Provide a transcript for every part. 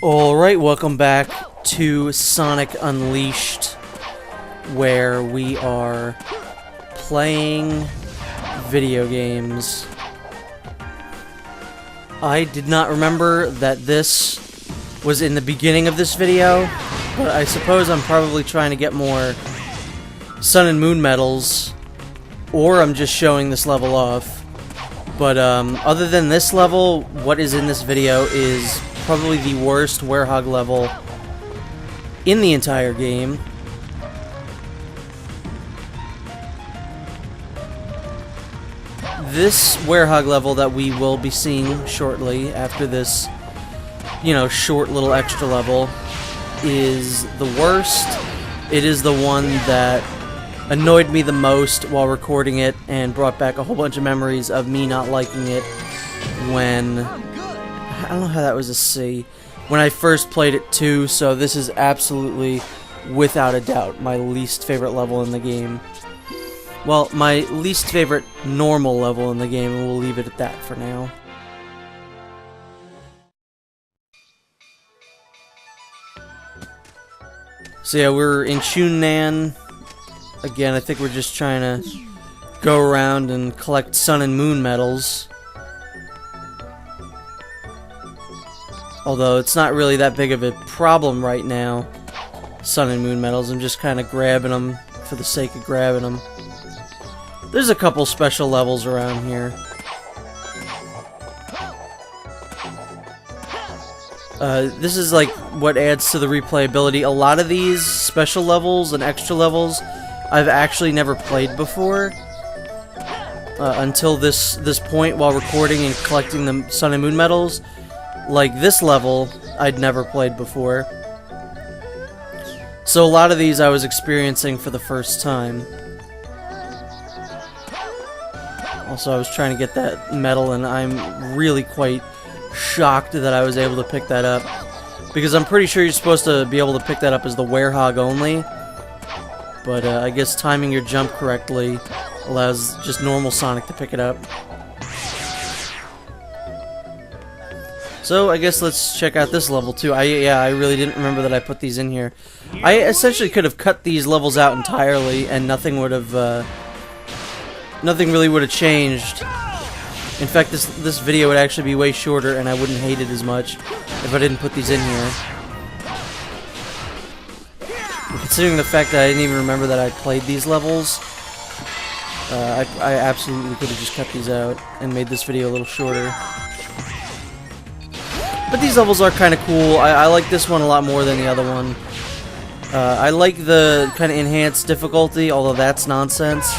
Alright, welcome back to Sonic Unleashed, where we are playing video games. I did not remember that this was in the beginning of this video, but I suppose I'm probably trying to get more Sun and Moon medals, or I'm just showing this level off. But other than this level, what is in this video is probably the worst Werehog level in the entire game. This Werehog level that we will be seeing shortly after this, short little extra level is the worst. It is the one that annoyed me the most while recording it and brought back a whole bunch of memories of me not liking it when... I don't know how that was a C. When I first played it too, so this is absolutely, without a doubt, my least favorite level in the game. Well, my least favorite normal level in the game, and we'll leave it at that for now. So yeah, we're in Chunnan. Again, I think we're just trying to go around and collect Sun and Moon medals. Although it's not really that big of a problem right now, Sun and Moon medals. I'm just kind of grabbing them for the sake of grabbing them. There's a couple special levels around here. This is like what adds to the replayability. A lot of these special levels and extra levels I've actually never played before until this point while recording and collecting the Sun and Moon medals. Like this level, I'd never played before. So a lot of these I was experiencing for the first time. Also, I was trying to get that medal, and I'm really quite shocked that I was able to pick that up. Because I'm pretty sure you're supposed to be able to pick that up as the Werehog only. But I guess timing your jump correctly allows just normal Sonic to pick it up. So, I guess let's check out this level, too. I really didn't remember that I put these in here. I essentially could have cut these levels out entirely, and nothing would have, nothing really would have changed. In fact, this video would actually be way shorter, and I wouldn't hate it as much if I didn't put these in here. Considering the fact that I didn't even remember that I played these levels, I absolutely could have just cut these out and made this video a little shorter. But these levels are kind of cool. I like this one a lot more than the other one. I like the kind of enhanced difficulty, although that's nonsense.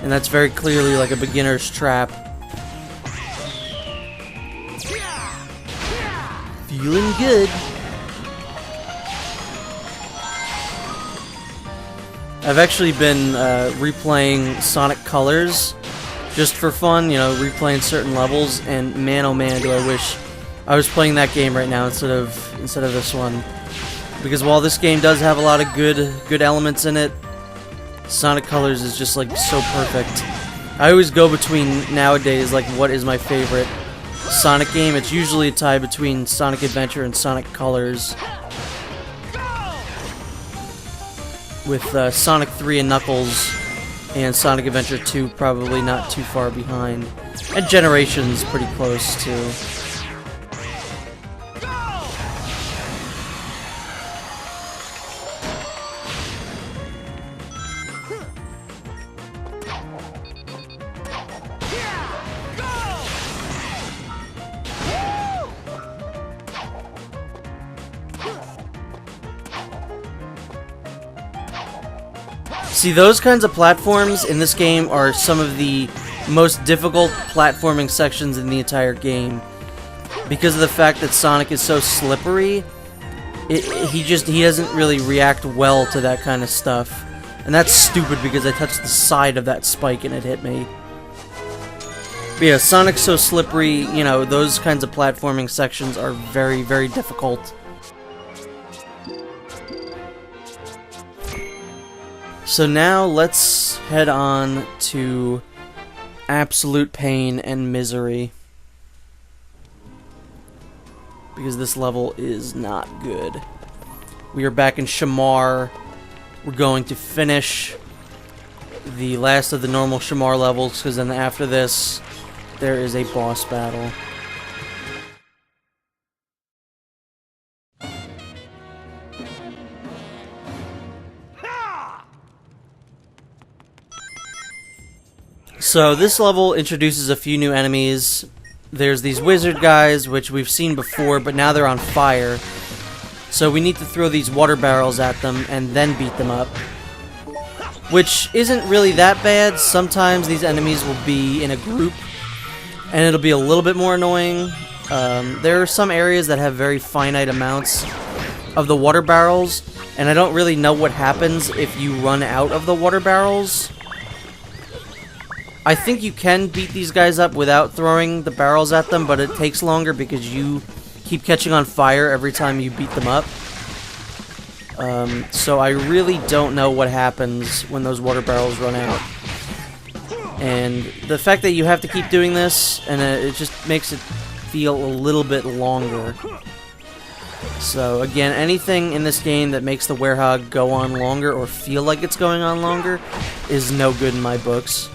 And that's very clearly like a beginner's trap. Feeling good. I've actually been replaying Sonic Colors just for fun, replaying certain levels, and man oh man do I wish I was playing that game right now instead of this one. Because while this game does have a lot of good elements in it, Sonic Colors is just like so perfect. I always go between nowadays like what is my favorite Sonic game. It's usually a tie between Sonic Adventure and Sonic Colors. With Sonic 3 and Knuckles and Sonic Adventure 2 probably not too far behind. And Generations pretty close too. See, those kinds of platforms in this game are some of the most difficult platforming sections in the entire game. Because of the fact that Sonic is so slippery, he doesn't really react well to that kind of stuff. And that's stupid because I touched the side of that spike and it hit me. But yeah, Sonic's so slippery, those kinds of platforming sections are very, very difficult. So now let's head on to Absolute Pain and Misery. because this level is not good. We are back in Shamar. We're going to finish the last of the normal Shamar levels, because then after this, there is a boss battle. So this level introduces a few new enemies. There's these wizard guys, which we've seen before, but now they're on fire. So we need to throw these water barrels at them and then beat them up. Which isn't really that bad. Sometimes these enemies will be in a group, and it'll be a little bit more annoying. There are some areas that have very finite amounts of the water barrels, and I don't really know what happens if you run out of the water barrels. I think you can beat these guys up without throwing the barrels at them, but it takes longer because you keep catching on fire every time you beat them up. So I really don't know what happens when those water barrels run out. And the fact that you have to keep doing this, and it just makes it feel a little bit longer. So again, anything in this game that makes the Werehog go on longer or feel like it's going on longer is no good in my books.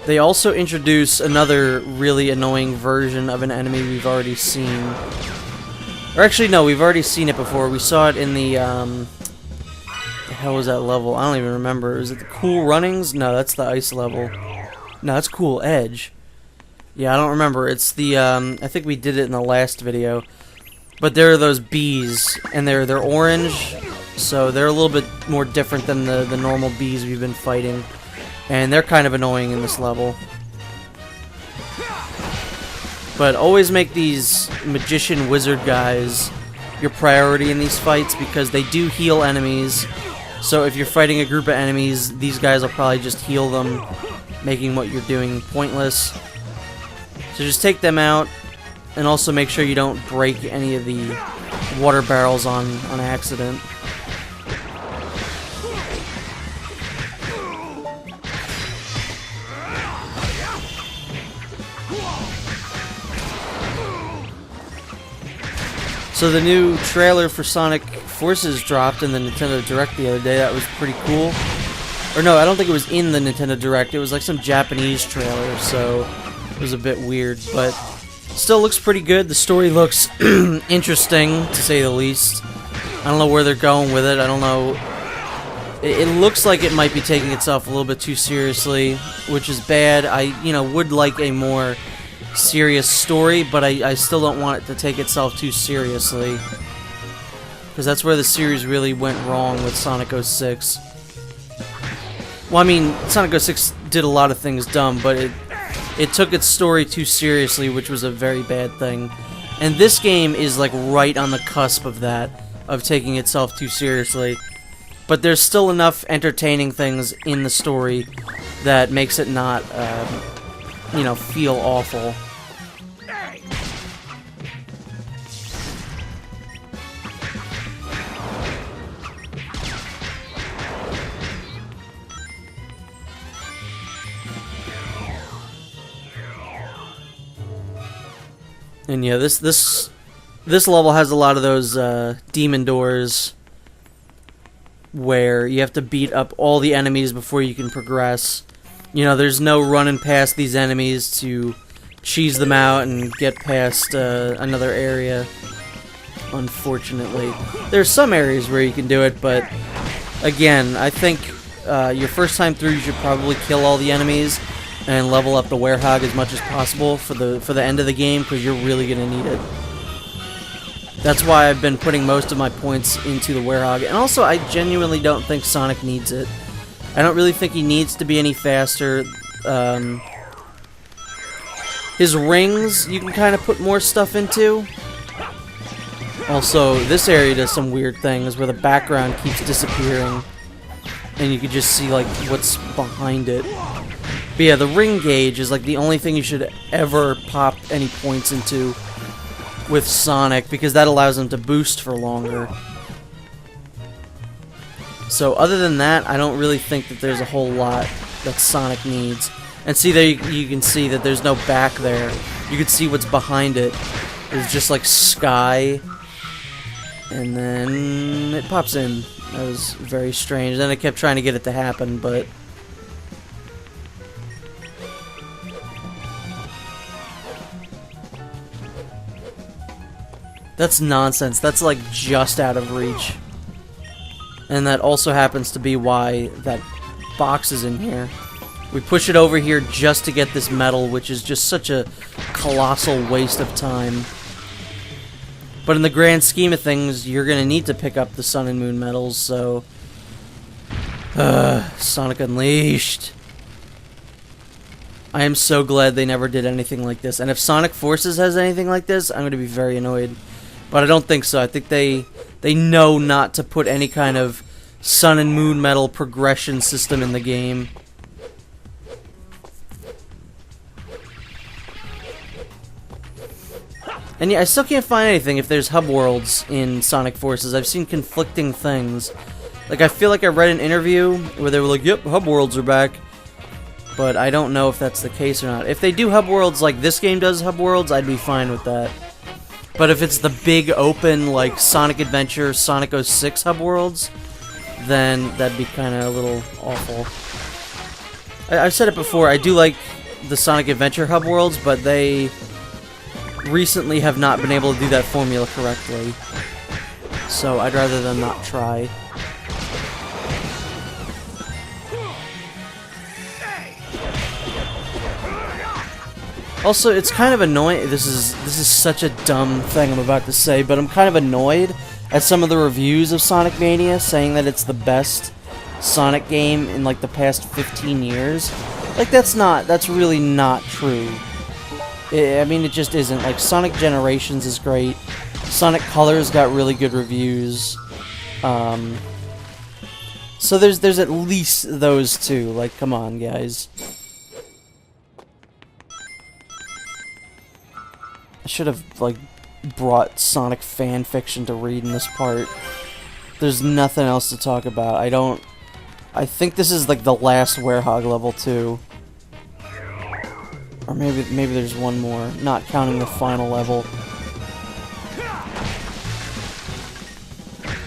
They also introduce another really annoying version of an enemy we've already seen. Or actually, no, we've already seen it before. We saw it in the, the hell was that level? I don't even remember. Is it the Cool Runnings? No, that's the ice level. No, that's Cool Edge. Yeah, I don't remember. It's the, I think we did it in the last video. But there are those bees, and they're orange, so they're a little bit more different than the normal bees we've been fighting. And they're kind of annoying in this level. But always make these magician wizard guys your priority in these fights, because they do heal enemies. So if you're fighting a group of enemies, these guys will probably just heal them, making what you're doing pointless. So just take them out, and also make sure you don't break any of the water barrels on accident. So the new trailer for Sonic Forces dropped in the Nintendo Direct the other day. That was pretty cool. Or no, I don't think it was in the Nintendo Direct. It was like some Japanese trailer, so it was a bit weird. But still looks pretty good. The story looks interesting, to say the least. I don't know where they're going with it. I don't know. It looks like it might be taking itself a little bit too seriously, which is bad. I, would like a more serious story, but I still don't want it to take itself too seriously, because that's where the series really went wrong with Sonic 06. Well, I mean, Sonic 06 did a lot of things dumb, but it took its story too seriously, which was a very bad thing. And this game is like right on the cusp of that, of taking itself too seriously. But there's still enough entertaining things in the story that makes it not feel awful. And yeah, this level has a lot of those demon doors where you have to beat up all the enemies before you can progress. There's no running past these enemies to cheese them out and get past another area, unfortunately. There's some areas where you can do it, but again, I think your first time through you should probably kill all the enemies and level up the Werehog as much as possible for the end of the game, because you're really going to need it. That's why I've been putting most of my points into the Werehog. And also, I genuinely don't think Sonic needs it. I don't really think he needs to be any faster. His rings, you can kind of put more stuff into. Also, this area does some weird things where the background keeps disappearing, and you can just see like what's behind it. But yeah, the ring gauge is like the only thing you should ever pop any points into with Sonic, because that allows him to boost for longer. So other than that, I don't really think that there's a whole lot that Sonic needs. And see, there you can see that there's no back there. You can see what's behind it. There's just like sky, and then it pops in. That was very strange. Then I kept trying to get it to happen, but that's nonsense. That's like just out of reach. And that also happens to be why that box is in here. We push it over here just to get this medal, which is just such a colossal waste of time. But in the grand scheme of things, you're going to need to pick up the Sun and Moon medals, so Sonic Unleashed. I am so glad they never did anything like this. And if Sonic Forces has anything like this, I'm going to be very annoyed. But I don't think so. I think they know not to put any kind of Sun and Moon medal progression system in the game. And yeah, I still can't find anything if there's hub worlds in Sonic Forces. I've seen conflicting things. Like, I feel like I read an interview where they were like, yep, hub worlds are back. But I don't know if that's the case or not. If they do hub worlds like this game does hub worlds, I'd be fine with that. But if it's the big open, like, Sonic Adventure, Sonic 06 hub worlds, then that'd be kind of a little awful. I've said it before, I do like the Sonic Adventure hub worlds, but they recently have not been able to do that formula correctly. So I'd rather them not try. Also, it's kind of annoying. This is such a dumb thing I'm about to say, but I'm kind of annoyed at some of the reviews of Sonic Mania saying that it's the best Sonic game in like the past 15 years. Like, that's really not true. I mean, it just isn't. Like, Sonic Generations is great. Sonic Colors got really good reviews. So there's at least those two. Like, come on, guys. I should have, like, brought Sonic fan fiction to read in this part. There's nothing else to talk about. I think this is, like, the last Werehog level, too. Or maybe there's one more, not counting the final level.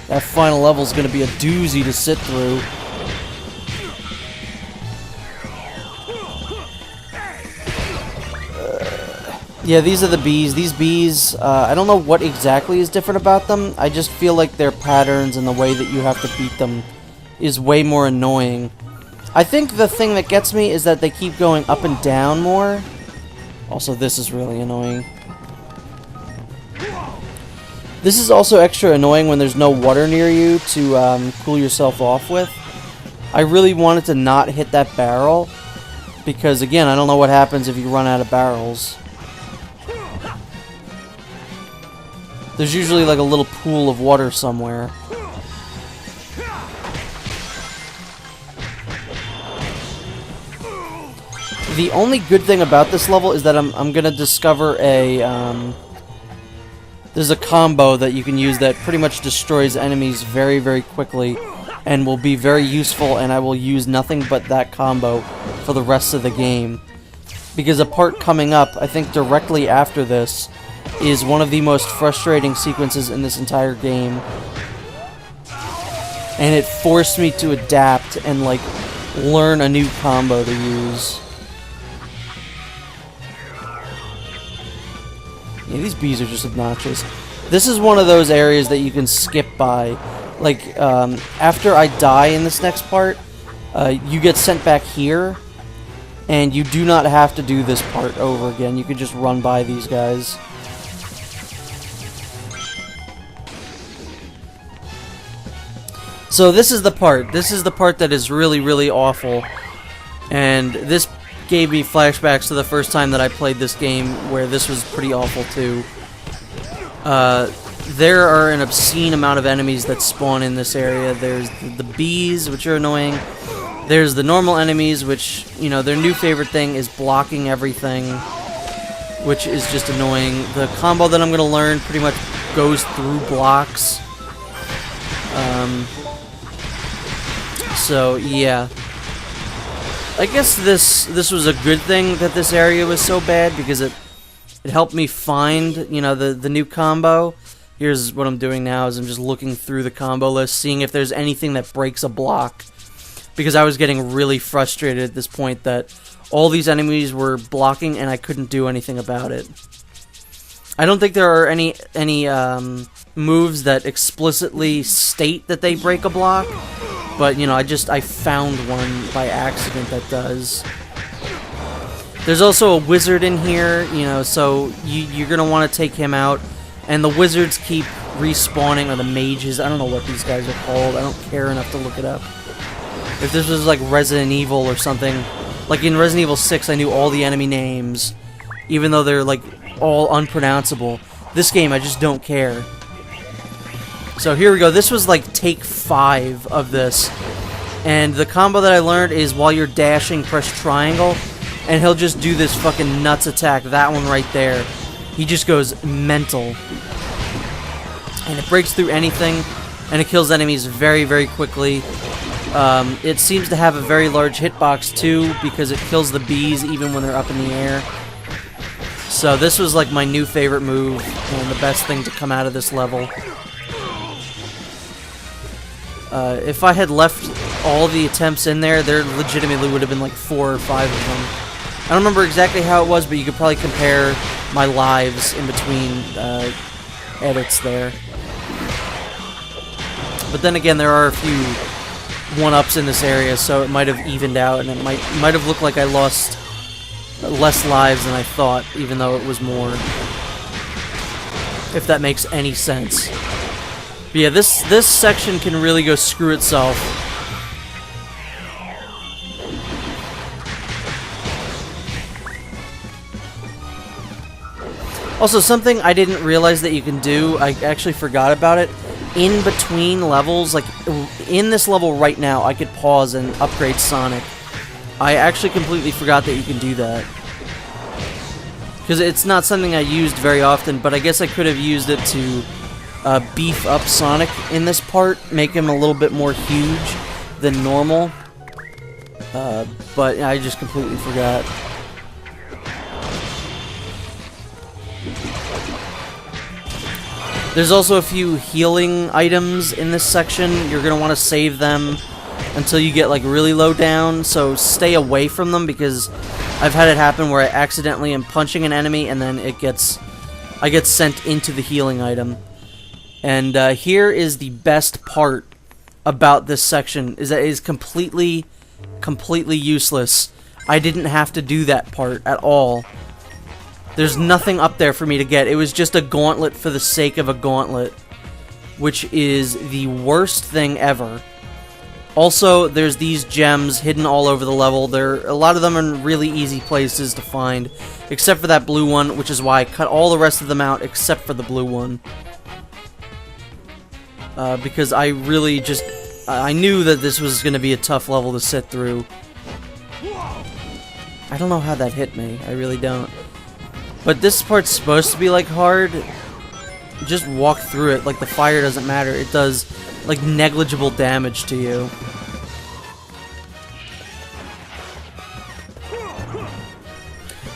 That final level's gonna be a doozy to sit through. Yeah, these are the bees. These bees, I don't know what exactly is different about them. I just feel like their patterns and the way that you have to beat them is way more annoying. I think the thing that gets me is that they keep going up and down more. Also, this is really annoying. This is also extra annoying when there's no water near you to cool yourself off with. I really wanted to not hit that barrel, because again, I don't know what happens if you run out of barrels. There's usually like a little pool of water somewhere. The only good thing about this level is that I'm gonna discover a there's a combo that you can use that pretty much destroys enemies very, very quickly and will be very useful, and I will use nothing but that combo for the rest of the game. Because a part coming up, I think directly after this, is one of the most frustrating sequences in this entire game. And it forced me to adapt and, like, learn a new combo to use. Yeah, these bees are just obnoxious. This is one of those areas that you can skip by. Like, after I die in this next part, you get sent back here, and you do not have to do this part over again. You can just run by these guys. So this is the part. This is the part that is really, really awful. And this gave me flashbacks to the first time that I played this game, where this was pretty awful too. There are an obscene amount of enemies that spawn in this area. There's the bees, which are annoying. There's the normal enemies, which, you know, their new favorite thing is blocking everything, which is just annoying. The combo that I'm going to learn pretty much goes through blocks. So, yeah. I guess this was a good thing that this area was so bad, because it helped me find, you know, the new combo. Here's what I'm doing now, is I'm just looking through the combo list, seeing if there's anything that breaks a block. Because I was getting really frustrated at this point that all these enemies were blocking and I couldn't do anything about it. I don't think there are any moves that explicitly state that they break a block, but, you know, I found one by accident that does. There's also a wizard in here, you know, so you're going to want to take him out. And the wizards keep respawning, or the mages. I don't know what these guys are called. I don't care enough to look it up. If this was like Resident Evil or something, like in Resident Evil 6, I knew all the enemy names, even though they're like all unpronounceable. This game, I just don't care. So here we go. This was like take 5 of this. And the combo that I learned is while you're dashing, press triangle, and he'll just do this fucking nuts attack. That one right there. He just goes mental. And it breaks through anything, and it kills enemies very, very quickly. It seems to have a very large hitbox too, because it kills the bees even when they're up in the air. So this was like my new favorite move, and the best thing to come out of this level. If I had left all the attempts in there legitimately would have been like 4 or 5 of them. I don't remember exactly how it was, but you could probably compare my lives in between edits there. But then again, there are a few one-ups in this area, so it might have evened out, and it might have looked like I lost less lives than I thought, even though it was more. If that makes any sense. But yeah, this section can really go screw itself. Also, something I didn't realize that you can do, I actually forgot about it. In between levels, like in this level right now, I could pause and upgrade Sonic. I actually completely forgot that you can do that. Because it's not something I used very often, but I guess I could have used it to beef up Sonic in this part, make him a little bit more huge than normal. But I just completely forgot. There's also a few healing items in this section. You're going to want to save them until you get like really low down, so stay away from them, because I've had it happen where I accidentally am punching an enemy and then I get sent into the healing item. And here is the best part about this section, is that it is completely useless. I didn't have to do that part at all. There's nothing up there for me to get. It was just a gauntlet for the sake of a gauntlet, which is the worst thing ever. Also, there's these gems hidden all over the level. A lot of them are in really easy places to find, except for that blue one, which is why I cut all the rest of them out except for the blue one. Because I really just... I knew that this was going to be a tough level to sit through. I don't know how that hit me. I really don't. But this part's supposed to be, like, hard. Just walk through it. Like, the fire doesn't matter. It does, like, negligible damage to you.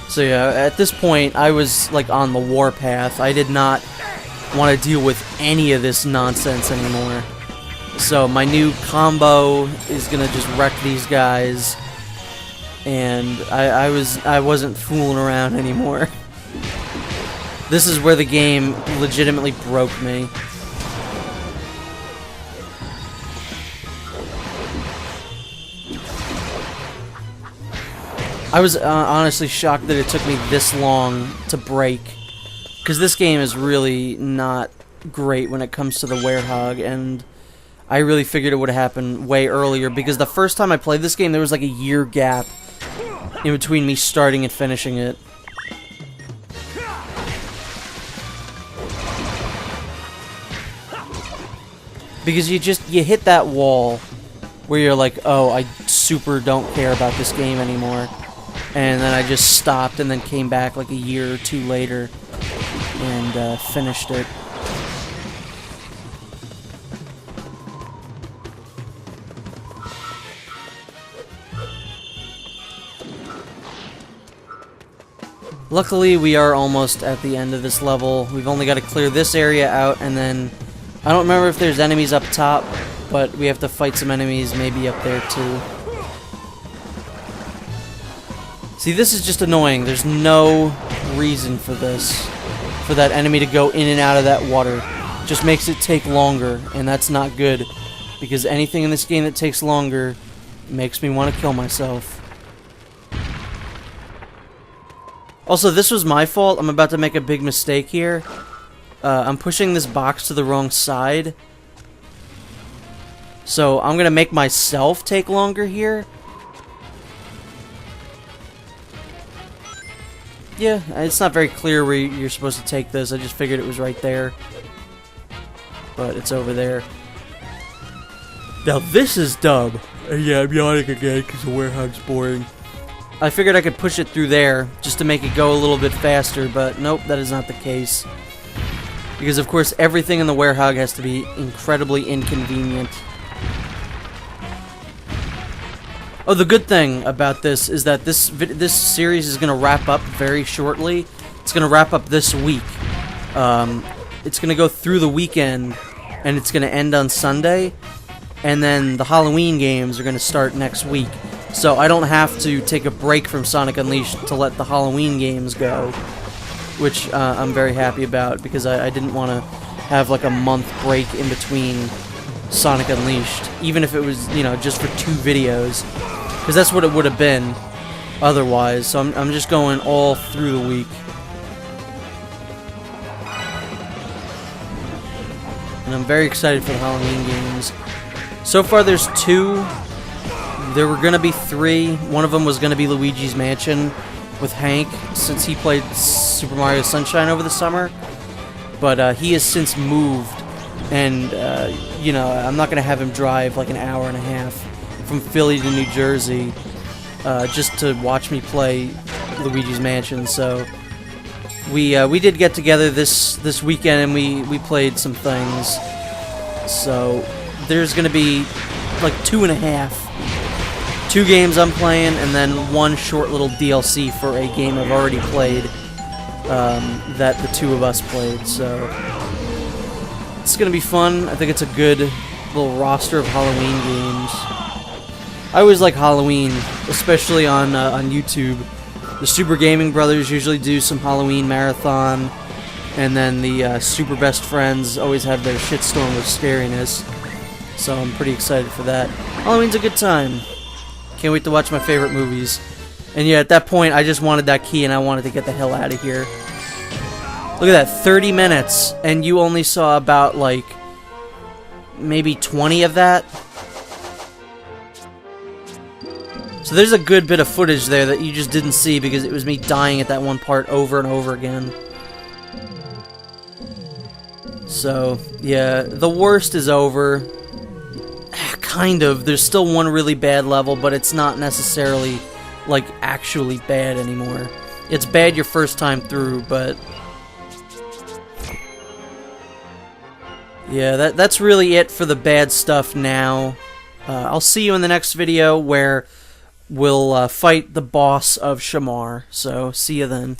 So, yeah, at this point, I was, like, on the warpath. I did not want to deal with any of this nonsense anymore. So, my new combo is gonna just wreck these guys. And I wasn't fooling around anymore. This is where the game legitimately broke me. I was honestly shocked that it took me this long to break. Because this game is really not great when it comes to the Werehog, and I really figured it would happen way earlier, because the first time I played this game, there was like a year gap in between me starting and finishing it. Because you hit that wall where you're like, oh, I super don't care about this game anymore. And then I just stopped and then came back like a year or two later and finished it. Luckily, we are almost at the end of this level. We've only got to clear this area out, and then I don't remember if there's enemies up top, but we have to fight some enemies maybe up there too. See, this is just annoying. There's no reason for this, for that enemy to go in and out of that water. Just makes it take longer, and that's not good, because anything in this game that takes longer makes me want to kill myself. Also, this was my fault. I'm about to make a big mistake here. I'm pushing this box to the wrong side. So I'm going to make myself take longer here. Yeah, it's not very clear where you're supposed to take this. I just figured it was right there. But it's over there. Now this is dumb. Yeah, I'm yawning again because the Werehog's boring. I figured I could push it through there just to make it go a little bit faster, but nope, that is not the case. Because of course everything in the Werehog has to be incredibly inconvenient. Oh, the good thing about this is that this series is going to wrap up very shortly. It's going to wrap up this week. It's going to go through the weekend, and it's going to end on Sunday. And then the Halloween games are going to start next week. So I don't have to take a break from Sonic Unleashed to let the Halloween games go. Which I'm very happy about, because I didn't want to have like a month break in between Sonic Unleashed. Even if it was, you know, just for 2 videos. Because that's what it would have been otherwise. So I'm just going all through the week. And I'm very excited for the Halloween games. So far there's 2. There were going to be 3. One of them was going to be Luigi's Mansion with Hank, since he played Super Mario Sunshine over the summer. But he has since moved. And, you know, I'm not going to have him drive like an hour and a half from Philly to New Jersey just to watch me play Luigi's Mansion. So we did get together this weekend, and we played some things. So there's going to be like 2.5. 2 games I'm playing, and then 1 short little DLC for a game I've already played that the 2 of us played. So it's going to be fun. I think it's a good little roster of Halloween games. I always like Halloween, especially on YouTube. The Super Gaming Brothers usually do some Halloween marathon, and then the Super Best Friends always have their shitstorm with scariness. So I'm pretty excited for that. Halloween's a good time. Can't wait to watch my favorite movies. And yeah, at that point, I just wanted that key, and I wanted to get the hell out of here. Look at that, 30 minutes, and you only saw about, like, maybe 20 of that? So there's a good bit of footage there that you just didn't see because it was me dying at that one part over and over again. So, yeah, the worst is over. Kind of. There's still one really bad level, but it's not necessarily, like, actually bad anymore. It's bad your first time through, but yeah, that's really it for the bad stuff now. I'll see you in the next video where we'll fight the boss of Shamar. So, see you then.